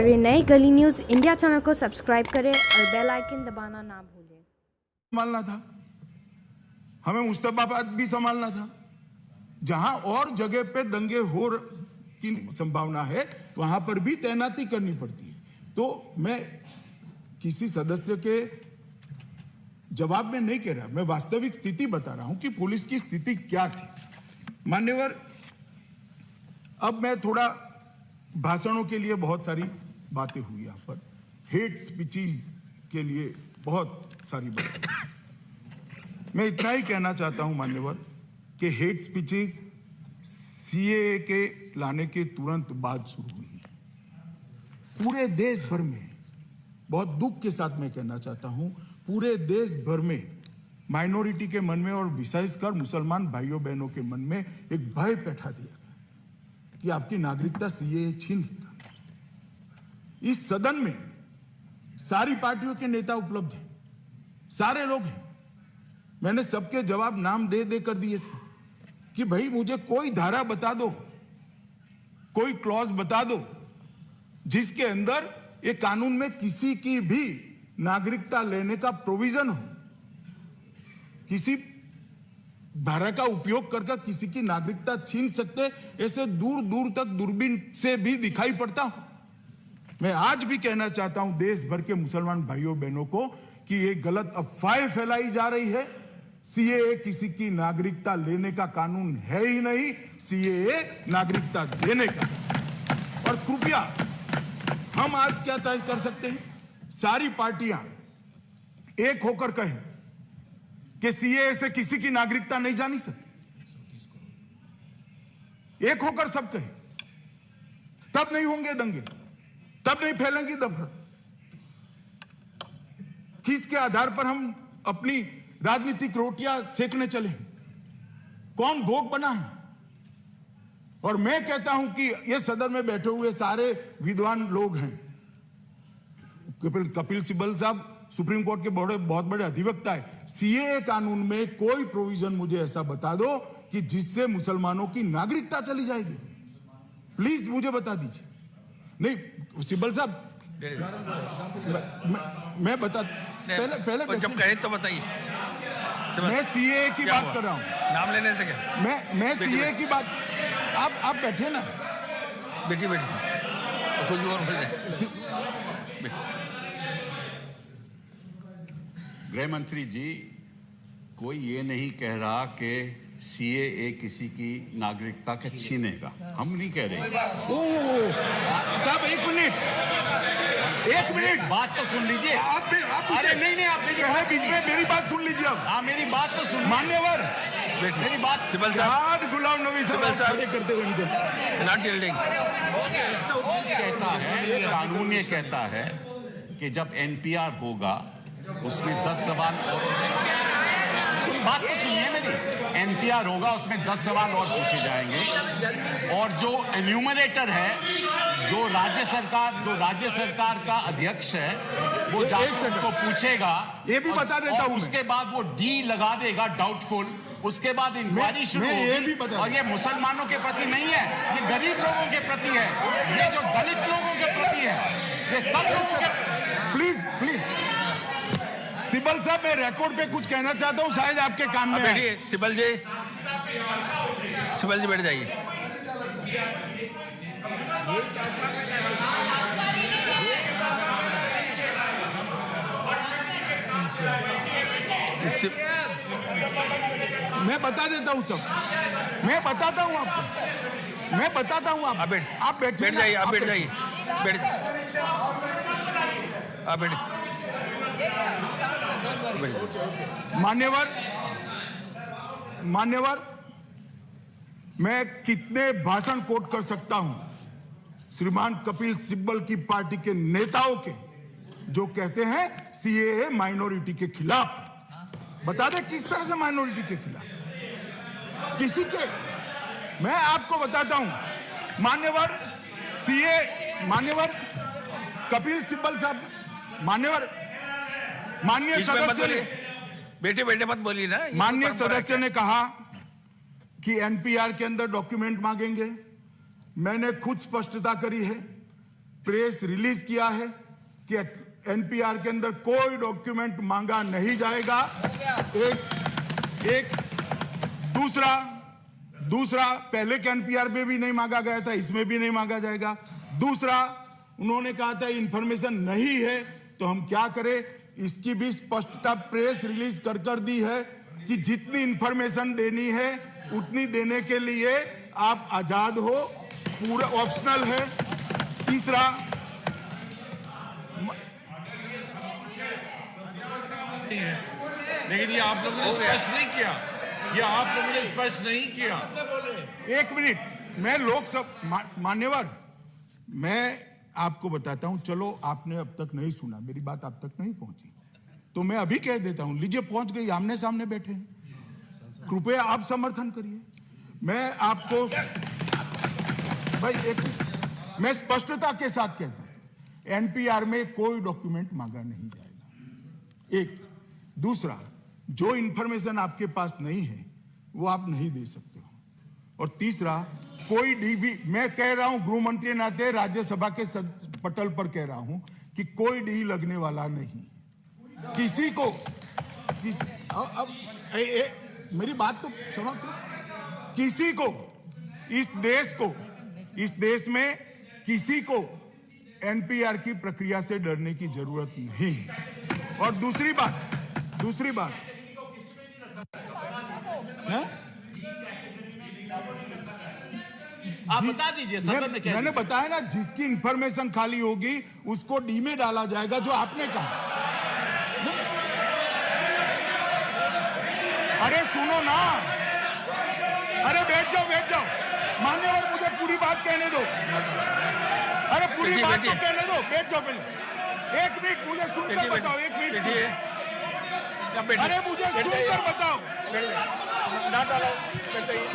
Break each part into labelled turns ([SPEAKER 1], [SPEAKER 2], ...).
[SPEAKER 1] हमारे नए गली न्यूज़ इंडिया चैनल को सब्सक्राइब करें और बेल आइकन दबाना ना भूलें।
[SPEAKER 2] संभालना था, हमें मुस्तफाबाद भी संभालना था। जहां और जगह पे दंगे हो की संभावना है वहां पर भी तैनाती करनी पड़ती है। तो मैं किसी सदस्य के जवाब में नहीं कह रहा, मैं वास्तविक स्थिति बता रहा हूं कि पुलिस की स्थिति क्या थी। मान्यवर, अब मैं थोड़ा भाषणों के लिए बहुत सारी बातें हुई यहां पर, हेट स्पीचेस के लिए बहुत सारी बातें। मैं इतना ही कहना चाहता हूं मान्यवर कि हेट स्पीचेस सीएए के लाने के तुरंत बाद शुरू हुई पूरे देश भर में। बहुत दुख के साथ मैं कहना चाहता हूं, पूरे देश भर में माइनॉरिटी के मन में और विशेषकर मुसलमान भाइयों बहनों के मन में एक भय बैठा दिया गया कि आपकी नागरिकता सीएए छीन लेगा। इस सदन में सारी पार्टियों के नेता उपलब्ध हैं, सारे लोग हैं। मैंने सबके जवाब नाम दे दे कर दिए थे कि भाई मुझे कोई धारा बता दो, कोई क्लॉज बता दो जिसके अंदर ये कानून में किसी की भी नागरिकता लेने का प्रोविजन हो। किसी धारा का उपयोग कर किसी की नागरिकता छीन सकते, ऐसे दूर दूर तक दूरबीन से भी दिखाई पड़ता हूं। मैं आज भी कहना चाहता हूं देश भर के मुसलमान भाइयों बहनों को कि ये गलत अफवाहें फैलाई जा रही है। सीएए किसी की नागरिकता लेने का कानून है ही नहीं, सीएए नागरिकता देने का। और कृपया हम आज क्या तय कर सकते हैं, सारी पार्टियां एक होकर कहें कि सीएए से किसी की नागरिकता नहीं जानी सकती। एक होकर सब कहें, तब नहीं होंगे दंगे, तब नहीं फैलेंगी नफरत। किसके आधार पर हम अपनी राजनीतिक रोटियां सेकने चले, कौन भोग बना है। और मैं कहता हूं कि ये सदन में बैठे हुए सारे विद्वान लोग हैं। कपिल सिब्बल साहब सुप्रीम कोर्ट के बहुत बड़े अधिवक्ता है। सीएए कानून में कोई प्रोविजन मुझे ऐसा बता दो कि जिससे मुसलमानों की नागरिकता चली जाएगी। प्लीज मुझे बता दीजिए। नहीं सिब्बल साहब, मैं बता पहले
[SPEAKER 3] जब कहे तो बताइए।
[SPEAKER 2] मैं सीएए की बात कर रहा हूं,
[SPEAKER 3] नाम लेने से क्या?
[SPEAKER 2] मैं सीएए की बात, आप बैठे ना,
[SPEAKER 3] बेटी कुछ और
[SPEAKER 4] गृह मंत्री जी, कोई ये नहीं कह रहा कि सीएए किसी की नागरिकता के छीनेगा, हम नहीं कह रहे।
[SPEAKER 2] साहब एक मिनट बात तो सुन लीजिए। अरे नहीं आप मेरी बात सुन लीजिए। अब हाँ, मेरी बात तो सुन। मान्यवर, मेरी बात गुलाम नबी साहब करते हुए
[SPEAKER 3] नॉट यील्डिंग
[SPEAKER 4] कहता है, कानून ये कहता है कि जब एनपीआर होगा उसमें 10 सवाल और, बात तो सुनिए मेरी, एनपीआर होगा उसमें 10 सवाल और पूछे जाएंगे। और जो एन्यूमरेटर है, जो राज्य सरकार का अध्यक्ष है, वो जाकर को पूछेगा। ये भी बता देता हूं, उसके बाद वो डी लगा देगा डाउटफुल। उसके बाद इंक्वायरी शुरू होगी। और ये मुसलमानों के प्रति नहीं है, ये गरीब लोगों के प्रति है, ये जो दलित लोगों के प्रति है, ये सब लोगों के। प्लीज सिब्बल साहब, मैं रिकॉर्ड पे कुछ कहना चाहता हूं, शायद आपके काम में
[SPEAKER 3] बैठिए। सिब्बल जी बैठ जाइए।
[SPEAKER 2] मैं बता देता हूं सब, मैं बताता हूं आपको, आप बैठ जाइए। मान्यवर, मैं कितने भाषण कोट कर सकता हूं श्रीमान कपिल सिब्बल की पार्टी के नेताओं के, जो कहते हैं सीएए माइनॉरिटी के खिलाफ। बता दे किस तरह से माइनॉरिटी के खिलाफ, किसी के। मैं आपको बताता हूं मान्यवर कपिल सिब्बल साहब, माननीय सदस्य ने,
[SPEAKER 3] बेटे मत बोलिए ना।
[SPEAKER 2] माननीय सदस्य ने कहा कि एनपीआर के अंदर डॉक्यूमेंट मांगेंगे। मैंने खुद स्पष्टता करी है प्रेस रिलीज किया है कि एनपीआर के अंदर कोई डॉक्यूमेंट मांगा नहीं जाएगा। एक दूसरा पहले के एनपीआर में भी नहीं मांगा गया था, इसमें भी नहीं मांगा जाएगा। दूसरा, उन्होंने कहा था इंफॉर्मेशन नहीं है तो हम क्या करें, इसकी भी स्पष्टता प्रेस रिलीज कर दी है कि जितनी इंफॉर्मेशन देनी है उतनी देने के लिए आप आजाद हो, पूरा ऑप्शनल है। तीसरा,
[SPEAKER 5] लेकिन ये आप लोगों ने स्पष्ट नहीं किया, ये आप लोगों ने स्पष्ट नहीं किया।
[SPEAKER 2] एक मिनट, मैं लोकसभा मान्यवर, मैं आपको बताता हूं। चलो, आपने अब तक नहीं सुना, मेरी बात आप तक नहीं पहुंची, तो मैं अभी कह देता हूं। लीजिए, पहुंच गई, आमने सामने बैठे हैं, कृपया आप समर्थन करिए। मैं आपको भाई मैं स्पष्टता के साथ कहता हूं, एनपीआर में कोई डॉक्यूमेंट मांगा नहीं जाएगा। एक, दूसरा, जो इंफॉर्मेशन आपके पास नहीं है वो आप नहीं दे सकते हो। और तीसरा, कोई डीबी, मैं कह रहा हूं गृह मंत्री नाते राज्यसभा के पटल पर कह रहा हूं कि कोई डी लगने वाला नहीं किसी को। अब मेरी बात तो समझ, किसी को, इस देश में किसी को एनपीआर की प्रक्रिया से डरने की जरूरत नहीं। और दूसरी बात है,
[SPEAKER 4] आप बता दीजिए सदन में क्या
[SPEAKER 2] मैंने बताया ना, जिसकी इंफॉर्मेशन खाली होगी उसको डी में डाला जाएगा, जो आपने कहा। अरे सुनो ना, अरे बैठ जाओ, मान्यवर, मुझे पूरी बात कहने दो। अरे पूरी बात तो कहने दो, बैठ जाओ पहले। एक मिनट, मुझे सुनकर बताओ, एक मिनट। अरे मुझे सुनकर बताओ,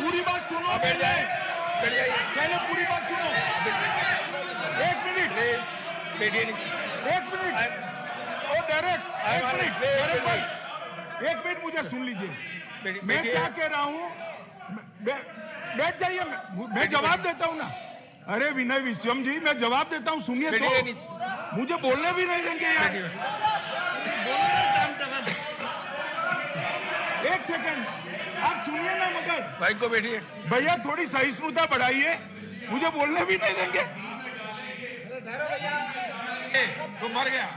[SPEAKER 2] पूरी बात सुनो पहले पूरी बात सुनो। एक मिनट, ओ डायरेक्ट भाई, एक मिनट मुझे सुन लीजिए। मैं क्या कह रहा हूं, बैठ जाइए, मैं जवाब देता हूं ना। अरे विनय विश्वम जी, मैं जवाब देता हूं, सुनिए तो। मुझे बोलने भी नहीं देंगे यार। एक सेकंड, आप सुनिए ना, मगर
[SPEAKER 3] भाई को बैठिए
[SPEAKER 2] भैया, थोड़ी सहिष्णुता बढ़ाइए, मुझे बोलने भी नहीं देंगे।
[SPEAKER 5] तो मर गया।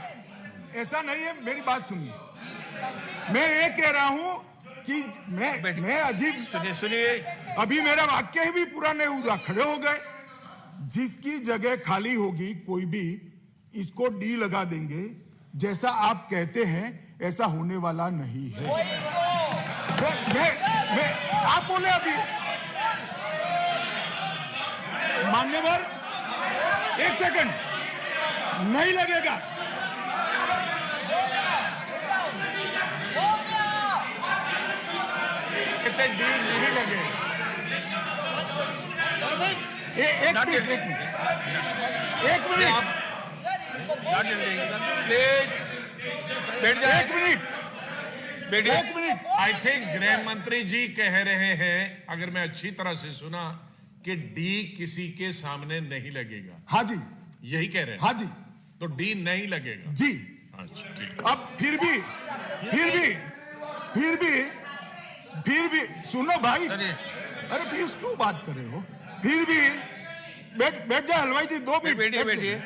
[SPEAKER 2] ऐसा नहीं है, मेरी बात सुनिए। मैं ये कह रहा हूं कि मैं अजीब,
[SPEAKER 3] सुनिए,
[SPEAKER 2] अभी मेरा वाक्य भी पूरा नहीं हुआ, खड़े हो गए। जिसकी जगह खाली होगी कोई भी, इसको डी लगा देंगे। जैसा आप कहते हैं ऐसा होने वाला नहीं है। मैं आप बोले अभी, मान्यवर, एक सेकंड, नहीं लगेगा। डी नहीं लगेगा। एक मिनट,
[SPEAKER 5] आई थिंक गृह मंत्री जी कह रहे हैं, अगर मैं अच्छी तरह से सुना, कि डी किसी के सामने नहीं लगेगा।
[SPEAKER 2] हाँ जी,
[SPEAKER 5] यही कह रहे हैं।
[SPEAKER 2] हाँ जी,
[SPEAKER 5] तो डी नहीं लगेगा
[SPEAKER 2] जी।
[SPEAKER 5] अच्छा, ठीक।
[SPEAKER 2] अब फिर भी सुनो भाई, अरे फिर क्यों बात कर रहे हो? फिर भी बैठ जाए हलवाई जी, 2 मिनट
[SPEAKER 3] बैठिए।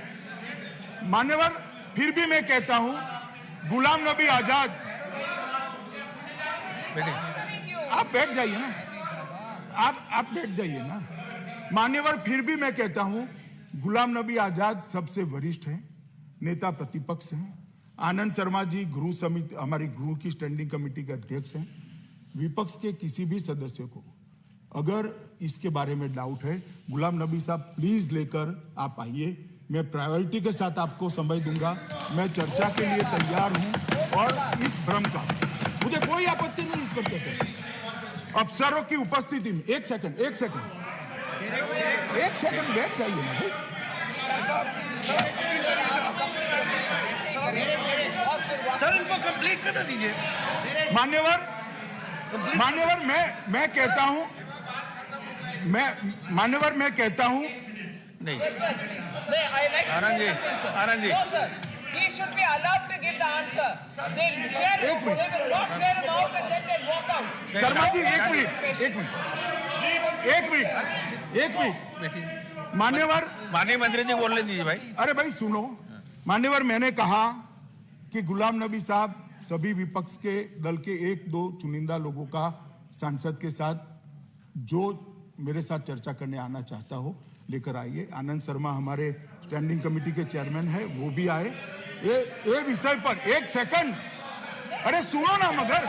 [SPEAKER 2] मान्यवर, फिर भी मैं कहता हूं, गुलाम नबी आजाद, आप बैठ जाइए ना, आप बैठ जाइए ना। मान्यवर, फिर भी मैं कहता हूं, गुलाम नबी आजाद सबसे वरिष्ठ हैं, नेता प्रतिपक्ष हैं। आनंद शर्मा जी गृह समिति, हमारी गृह की स्टैंडिंग कमेटी के अध्यक्ष हैं। विपक्ष के किसी भी सदस्य को अगर इसके बारे में डाउट है, गुलाम नबी साहब प्लीज लेकर आप आइए, मैं प्रायोरिटी के साथ आपको समय दूंगा। मैं चर्चा के लिए तैयार हूं और इस भ्रम का मुझे कोई आपत्ति नहीं इस पर कहते। अफसरों की उपस्थिति में, एक सेकंड बैठ जाइए ना भाई।
[SPEAKER 5] सर, इनको कंप्लीट करना दीजिए।
[SPEAKER 2] मान्यवर, मैं कहता हूं, मैं कहता हूं
[SPEAKER 3] नहीं, Anand ji, Anand ji.
[SPEAKER 6] No, sir. He should be allowed to give the answer. They will not wear him out and then they'll walk out.
[SPEAKER 2] Sharma ji एक मिनट मान्यवर,
[SPEAKER 3] माननीय मंत्री जी बोलने दीजिए भाई।
[SPEAKER 2] अरे भाई सुनो, मान्यवर, मैंने कहा कि गुलाम नबी साहब सभी विपक्ष के दल के एक दो चुनिंदा लोगों का सांसद के साथ जो मेरे साथ चर्चा करने आना चाहता हो लेकर आइए। आनंद शर्मा हमारे स्टैंडिंग कमेटी के चेयरमैन है, वो भी आए। ये विषय पर एक सेकंड, अरे सुनो ना, मगर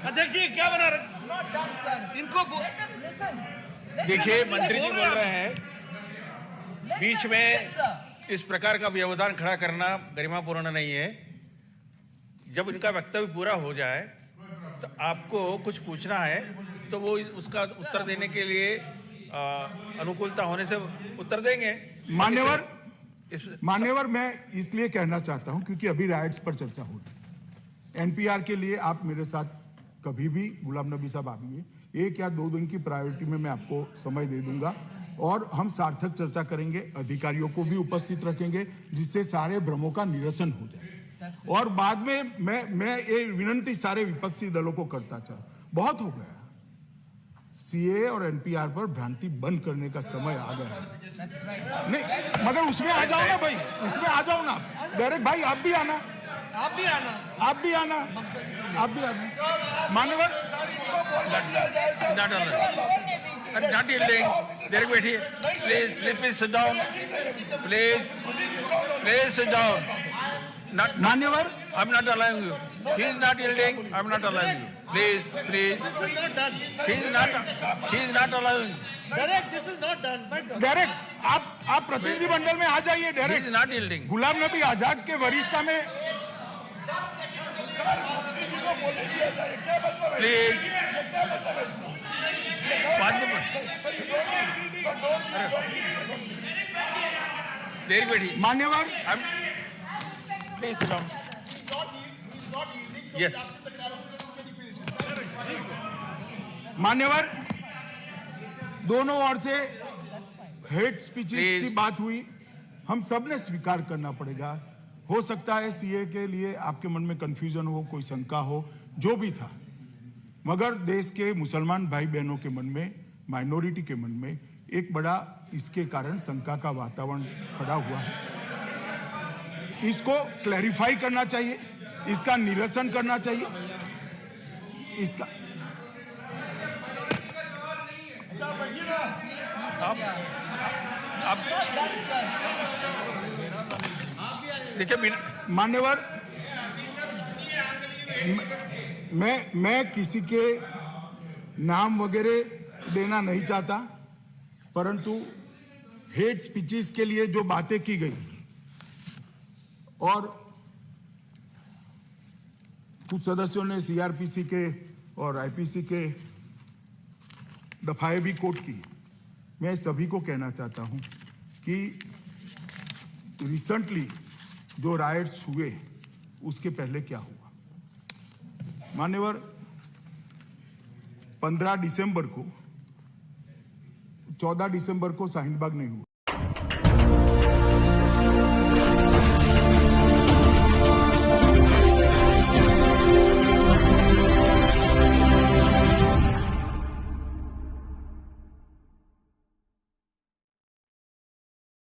[SPEAKER 7] अध्यक्ष जी क्या बना रहे
[SPEAKER 6] It's not done, sir.
[SPEAKER 7] इनको
[SPEAKER 6] Let him listen. Let
[SPEAKER 3] देखिए,
[SPEAKER 6] him
[SPEAKER 3] मंत्री जी
[SPEAKER 6] listen.
[SPEAKER 3] बोल रहे हैं,
[SPEAKER 6] Let
[SPEAKER 3] बीच
[SPEAKER 6] him
[SPEAKER 3] में
[SPEAKER 6] listen, sir.
[SPEAKER 3] इस प्रकार का व्यवधान खड़ा करना गरिमापूर्ण नहीं है। जब इनका वक्तव्य पूरा हो जाए तो आपको कुछ पूछना है तो वो उसका उत्तर देने के लिए अनुकूलता होने से उत्तर देंगे।
[SPEAKER 2] मान्यवर, मैं इसलिए कहना चाहता हूं क्योंकि अभी राइट्स पर चर्चा हो रही है। एनपीआर के लिए आप मेरे साथ कभी भी, गुलाम नबी साहब आइए, 1 या 2 दिन की प्रायोरिटी में मैं आपको समय दे दूंगा और हम सार्थक चर्चा करेंगे, अधिकारियों को भी उपस्थित रखेंगे जिससे सारे भ्रमों का निरसन हो जाए। और बाद में मैं ये विनती सारे विपक्षी दलों को करता चाहूं, बहुत हो गया, सीए और एनपीआर पर भ्रांति बंद करने का समय आ गया है। नहीं, मगर उसमें आ जाओ ना भाई, उसमें आ जाओ ना डायरेक्ट भाई, आप भी आना। मान्यवर,
[SPEAKER 3] Not yielding. There बैठिए, please sit down. Please sit down.
[SPEAKER 2] मान्यवर,
[SPEAKER 3] I'm not allowing you. He is not yielding. I'm not allowing you. Please. He is not allowing.
[SPEAKER 7] This is not done
[SPEAKER 2] direct आप प्रतिनिधि मंडल में आ जाइए
[SPEAKER 3] He is
[SPEAKER 2] direct.
[SPEAKER 3] not yielding.
[SPEAKER 2] Ghulam Nabi Azad के वरिष्ठता में
[SPEAKER 3] Please. देर बैठी।
[SPEAKER 2] मान्यवर,
[SPEAKER 3] Please sit down. Yes.
[SPEAKER 2] मान्यवर, दोनों ओर से हेट स्पीचेस
[SPEAKER 3] Please.
[SPEAKER 2] की बात हुई, हम सब ने स्वीकार करना पड़ेगा। हो सकता है सीए के लिए आपके मन में कंफ्यूजन हो, कोई शंका हो, जो भी था, मगर देश के मुसलमान भाई बहनों के मन में, माइनॉरिटी के मन में एक बड़ा इसके कारण शंका का वातावरण खड़ा हुआ है। इसको क्लैरिफाई करना चाहिए, इसका निरसन करना चाहिए, इसका
[SPEAKER 3] अब देखिए,
[SPEAKER 2] मान्यवर, मैं किसी के नाम वगैरह देना नहीं चाहता, परंतु हेट स्पीचेस के लिए जो बातें की गई और कुछ सदस्यों ने सीआरपीसी के और आईपीसी के दफाएं भी कोट की, मैं सभी को कहना चाहता हूं कि रिसेंटली जो राइट्स हुए उसके पहले क्या हुआ। मान्यवर, 15 दिसंबर को, 14 दिसंबर को शाहीन बाग नहीं हुआ।